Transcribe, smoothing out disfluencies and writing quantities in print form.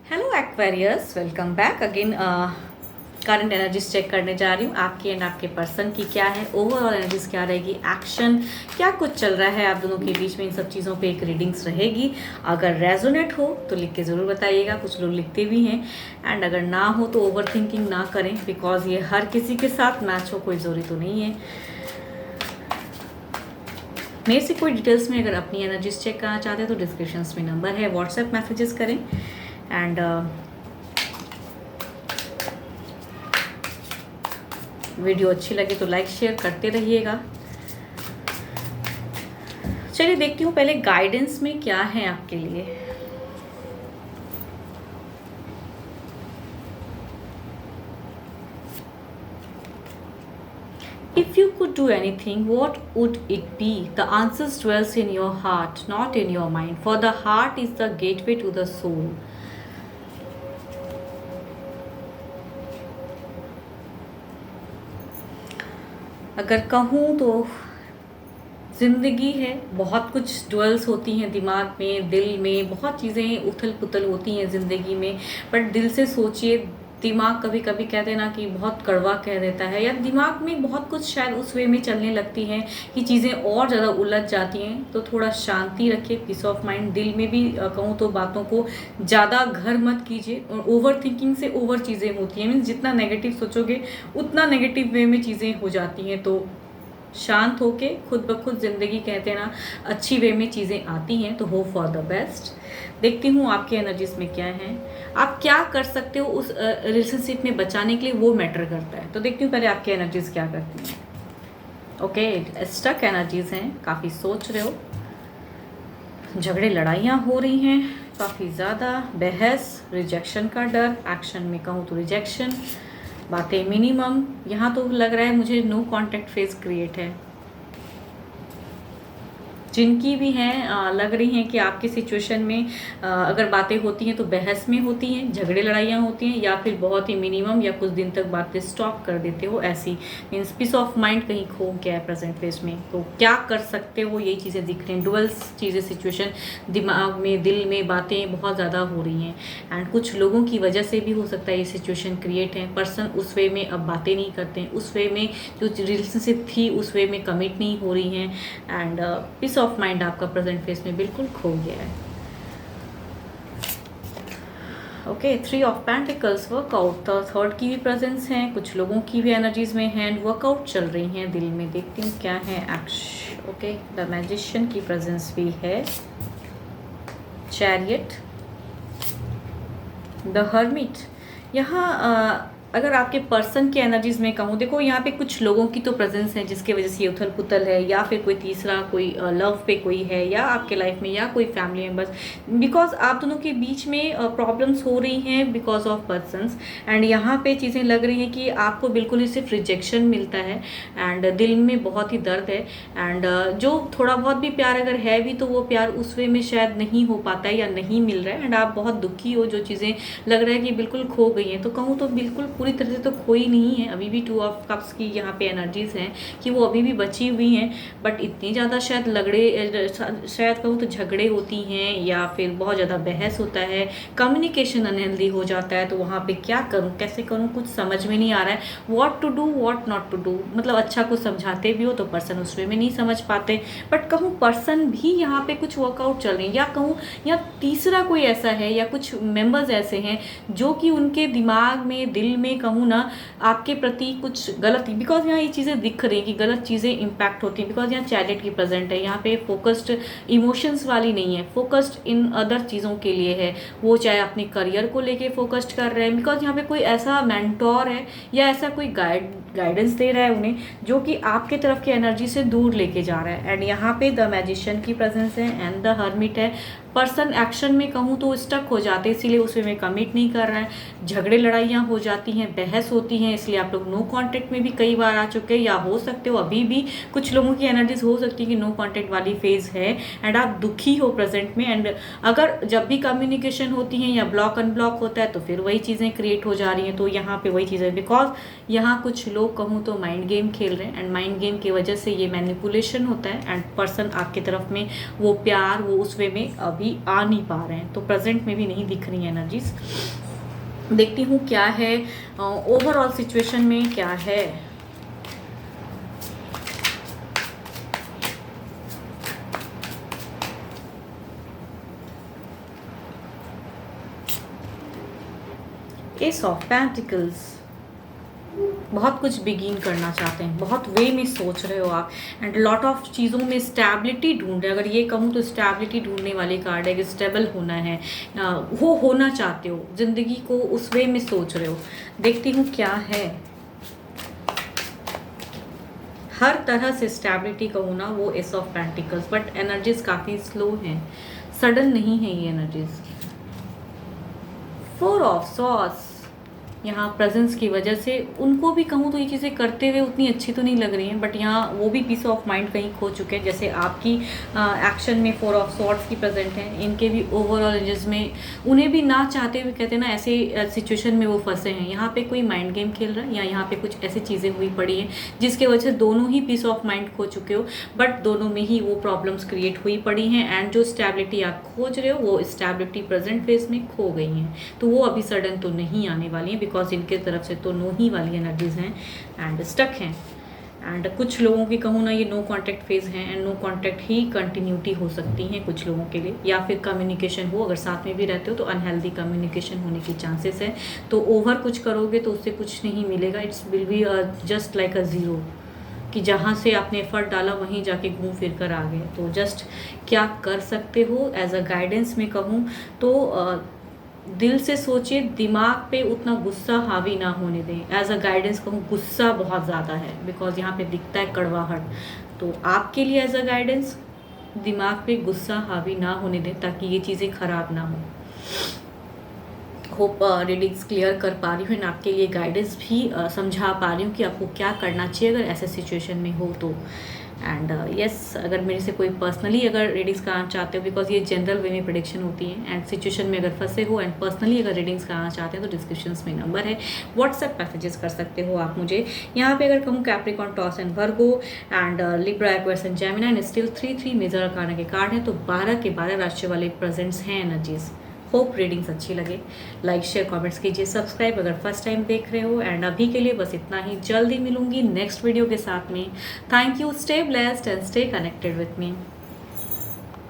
Hello Aquarius, welcome back again. Current energies check करने जा रही हूँ आपकी एंड आपके पर्सन की क्या है, ओवरऑल एनर्जीज क्या रहेगी, एक्शन क्या कुछ चल रहा है आप दोनों के बीच में। इन सब चीज़ों पे एक रीडिंग्स रहेगी। अगर रेजोनेट हो तो लिख के ज़रूर बताइएगा, कुछ लोग लिखते भी हैं। एंड अगर ना हो तो ओवर थिंकिंग ना करें, बिकॉज ये हर किसी के साथ मैच हो, कोई ज़रूरी तो नहीं है। मेरे से कोई डिटेल्स में अगर अपनी एनर्जीज चेक करना चाहते हैं तो डिस्क्रिप्शन में नंबर है, व्हाट्सएप मैसेजेस करें। एंड वीडियो अच्छी लगे तो लाइक शेयर करते रहिएगा। चलिए देखती हूँ पहले गाइडेंस में क्या है आपके लिए। If you could do anything, what would it be? The answer dwells in your heart, not in your mind. For the heart is the gateway to the soul. अगर कहूँ तो ज़िंदगी है, बहुत कुछ ड्वेल्स होती हैं दिमाग में, दिल में, बहुत चीज़ें उथल पुथल होती हैं ज़िंदगी में। बट दिल से सोचिए, दिमाग कभी कभी कहते हैं ना कि बहुत कड़वा कह देता है, या दिमाग में बहुत कुछ शायद उस वे में चलने लगती हैं कि चीज़ें और ज़्यादा उलझ जाती हैं। तो थोड़ा शांति रखिए, पीस ऑफ माइंड। दिल में भी कहूँ तो बातों को ज़्यादा घर मत कीजिए। और ओवर थिंकिंग से ओवर चीज़ें होती हैं, मीन्स जितना नेगेटिव सोचोगे उतना नेगेटिव वे में चीज़ें हो जाती हैं। तो शांत होके खुद ब खुद ज़िंदगी कहते हैं ना अच्छी वे में चीज़ें आती हैं। तो होप फॉर द बेस्ट। देखती हूँ आपकी एनर्जीज में क्या है, आप क्या कर सकते हो उस रिलेशनशिप में बचाने के लिए, वो मैटर करता है। तो देखती हूँ पहले आपकी एनर्जीज क्या करती हैं। ओके, स्टक एनर्जीज हैं, काफ़ी सोच रहे हो, झगड़े लड़ाइयाँ हो रही हैं काफ़ी ज़्यादा, बहस, रिजेक्शन का डर। एक्शन में कहूँ तो रिजेक्शन, बातें मिनिमम। यहाँ तो लग रहा है मुझे नो कांटेक्ट फेज क्रिएट है। जिनकी भी हैं लग रही हैं कि आपकी सिचुएशन में अगर बातें होती हैं तो बहस में होती हैं, झगड़े लड़ाइयाँ होती हैं, या फिर बहुत ही मिनिमम या कुछ दिन तक बातें स्टॉप कर देते हो। ऐसी मीन्स पीस ऑफ माइंड कहीं खो गया है प्रेजेंट फेज में। तो क्या कर सकते हो, यही चीज़ें दिख रही हैं। डुअल्स चीज़ें, सिचुएशन, दिमाग में, दिल में बातें बहुत ज़्यादा हो रही हैं। एंड कुछ लोगों की वजह से भी हो सकता है ये सिचुएशन क्रिएट है। पर्सन उस वे में अब बातें नहीं करते हैं, उस वे में जो रिलेशनशिप थी उस वे में कमिट नहीं हो रही हैं। एंड पीस ऑफ माइंड आपका प्रेजेंट फेस में बिल्कुल खो गया है। Okay, 3 of pentacles, workout. तो थर्ड की भी प्रेजेंस है, कुछ लोगों की भी एनर्जीज में है, वर्कआउट चल रही हैं दिल में। देखती हूँ क्या है एक्शन। ओके, द मैजिशियन की प्रेजेंस भी है, चैरियट, द हर्मिट। यहाँ अगर आपके पर्सन की एनर्जीज में कहूँ, देखो यहाँ पे कुछ लोगों की तो प्रेजेंस है जिसके वजह से ये उथल पुथल है, या फिर कोई तीसरा कोई लव पे कोई है, या आपके लाइफ में, या कोई फैमिली मेम्बर्स, बिकॉज आप दोनों के बीच में प्रॉब्लम्स हो रही हैं बिकॉज ऑफ पर्सनस। एंड यहाँ पे चीज़ें लग रही हैं कि आपको बिल्कुल ही सिर्फ रिजेक्शन मिलता है एंड दिल में बहुत ही दर्द है। एंड जो थोड़ा बहुत भी प्यार अगर है भी तो वो प्यार उस वे में शायद नहीं हो पाता है या नहीं मिल रहा है। एंड आप बहुत दुखी हो, जो चीज़ें लग रहा है कि बिल्कुल खो गई हैं। तो कहूँ तो बिल्कुल पूरी तरह से तो खोई नहीं है, अभी भी 2 ऑफ कप्स की यहाँ पे एनर्जीज हैं कि वो अभी भी बची हुई हैं। बट इतनी ज़्यादा शायद शायद कहूँ तो झगड़े होती हैं, या फिर बहुत ज़्यादा बहस होता है, कम्युनिकेशन अनहेल्दी हो जाता है। तो वहाँ पे क्या करूँ, कैसे करूँ, कुछ समझ में नहीं आ रहा है। What to do, what not to do. मतलब अच्छा कुछ समझाते भी हो तो पर्सन उस वे में नहीं समझ पाते। बट कहूँ पर्सन भी यहाँ पे कुछ वर्कआउट चल रही है, या कहूँ या तीसरा कोई ऐसा है, या कुछ मेंबर्स ऐसे हैं जो कि उनके दिमाग में, दिल में कहूँ ना आपके प्रति कुछ गलत, बिकॉज यहाँ ये चीज़ें दिख रही हैं कि गलत चीज़ें इम्पैक्ट होती हैं। बिकॉज यहाँ चैरियट की प्रेजेंट है, यहाँ पे फोकस्ड इमोशंस वाली नहीं है, फोकस्ड इन अदर चीज़ों के लिए है। वो चाहे अपने करियर को लेके फोकस्ड कर रहे हैं, बिकॉज यहाँ पे कोई ऐसा मेंटोर है या ऐसा कोई गाइडेंस दे रहा है उन्हें, जो कि आपके तरफ की एनर्जी से दूर लेके जा रहा है। एंड यहाँ पे द मैजिशियन की प्रेजेंस है एंड द हर्मिट है। पर्सन एक्शन में कहूँ तो स्टक हो जाते हैं, इसीलिए उस वे में कमिट नहीं कर रहा है। झगड़े लड़ाइयाँ हो जाती हैं, बहस होती हैं, इसलिए आप लोग नो कांटेक्ट में भी कई बार आ चुके हैं, या हो सकते हो अभी भी कुछ लोगों की एनर्जीज हो सकती है कि नो कांटेक्ट वाली फेज है। एंड आप दुखी हो प्रेजेंट में। एंड अगर जब भी कम्युनिकेशन होती है या ब्लॉक अनब्लॉक होता है तो फिर वही चीज़ें क्रिएट हो जा रही हैं। तो यहाँ पे वही चीज़ें, बिकॉज यहाँ कुछ लोग कहूँ तो माइंड गेम खेल रहे हैं, एंड माइंड गेम की वजह से ये मैनिपुलेशन होता है। एंड पर्सन आपकी तरफ में वो प्यार, वो उस वे में अभी आ नहीं पा रहे हैं, तो प्रेजेंट में भी नहीं दिख रही एनर्जीज। देखती हूँ क्या है ओवरऑल सिचुएशन में क्या है। एस ऑफ पेंटिकल्स, बहुत कुछ बिगिन करना चाहते हैं, बहुत वे में सोच रहे हो आप, एंड लॉट ऑफ चीज़ों में स्टेबिलिटी ढूंढ रहे हो। अगर ये कहूँ तो स्टेबिलिटी ढूंढने वाली कार्ड है कि स्टेबल होना है, वो होना चाहते हो, ज़िंदगी को उस वे में सोच रहे हो। देखती हूँ क्या है। हर तरह से स्टेबिलिटी कहूँ ना वो S of pentacles, but energies काफ़ी स्लो हैं, सडन नहीं है ये एनर्जीज। फोर ऑफ सॉर्ड्स, यहाँ प्रेजेंस की वजह से उनको भी कहूँ तो ये चीज़ें करते हुए उतनी अच्छी तो नहीं लग रही हैं, बट यहाँ वो भी पीस ऑफ माइंड कहीं खो चुके हैं। जैसे आपकी एक्शन में फोर ऑफ सॉर्ड्स की प्रेजेंट है, इनके भी ओवरऑल एजेस में उन्हें भी ना चाहते हुए कहते हैं ना ऐसे सिचुएशन में वो फंसे हैं। यहाँ पे कोई माइंड गेम खेल रहा है या यहाँ पे कुछ ऐसी चीज़ें हुई पड़ी हैं जिसके वजह से दोनों ही पीस ऑफ माइंड खो चुके हो, बट दोनों में ही वो प्रॉब्लम्स क्रिएट हुई पड़ी हैं, एंड जो स्टेबिलिटी आप खोज रहे हो वो स्टेबिलिटी प्रेजेंट फेज में खो गई हैं। तो वो अभी सडन तो नहीं आने वाली है, बिकॉज इनके तरफ से तो नो ही वाली एनर्जीज हैं एंड स्टक हैं। एंड कुछ लोगों की कहूँ ना ये नो कांटेक्ट फेज है, एंड नो कांटेक्ट ही कंटिन्यूटी हो सकती है कुछ लोगों के लिए, या फिर कम्युनिकेशन हो, अगर साथ में भी रहते हो तो अनहेल्दी कम्युनिकेशन होने की चांसेस है। तो ओवर कुछ करोगे तो उससे कुछ नहीं मिलेगा, it's will be just like a zero, कि जहाँ से आपने एफर्ट डाला वहीं जाके घूम फिर कर आ गए। तो जस्ट क्या कर सकते हो एज अ गाइडेंस में कहूँ तो दिल से सोचिए, दिमाग पे उतना गुस्सा हावी ना होने दें। एज अ गाइडेंस कहूँ गुस्सा बहुत ज़्यादा है, बिकॉज यहाँ पे दिखता है कड़वाहट। तो आपके लिए एज अ गाइडेंस दिमाग पे गुस्सा हावी ना होने दें ताकि ये चीज़ें खराब ना हो। होप रीडिंग्स क्लियर कर पा रही हूँ, एंड आपके लिए गाइडेंस भी समझा पा रही हूँ कि आपको क्या करना चाहिए अगर ऐसे सिचुएशन में हो तो। एंड यस, अगर मेरे से कोई पर्सनली अगर रीडिंग्स कराना चाहते हो, बिकॉज ये जनरल वे में प्रेडिक्शन होती है, एंड सिचुएशन में अगर फंसे हो एंड पर्सनली अगर रीडिंग्स कराना चाहते हो तो डिस्क्रिप्शंस में नंबर है, व्हाट्सएप मैसेजेस कर सकते हो आप मुझे। यहाँ पे अगर कहूँ Capricorn, Taurus and Virgo and Libra, Aquarius and Gemini, and still 3 major arcana के कार्ड हैं, तो 12 के 12 राशि वाले प्रेजेंट्स हैं एनर्जीज। होप रीडिंग्स अच्छी लगे, लाइक शेयर कमेंट्स कीजिए, सब्सक्राइब अगर फर्स्ट टाइम देख रहे हो। एंड अभी के लिए बस इतना ही, जल्दी मिलूंगी नेक्स्ट वीडियो के साथ में। Thank you, stay blessed and stay connected with me.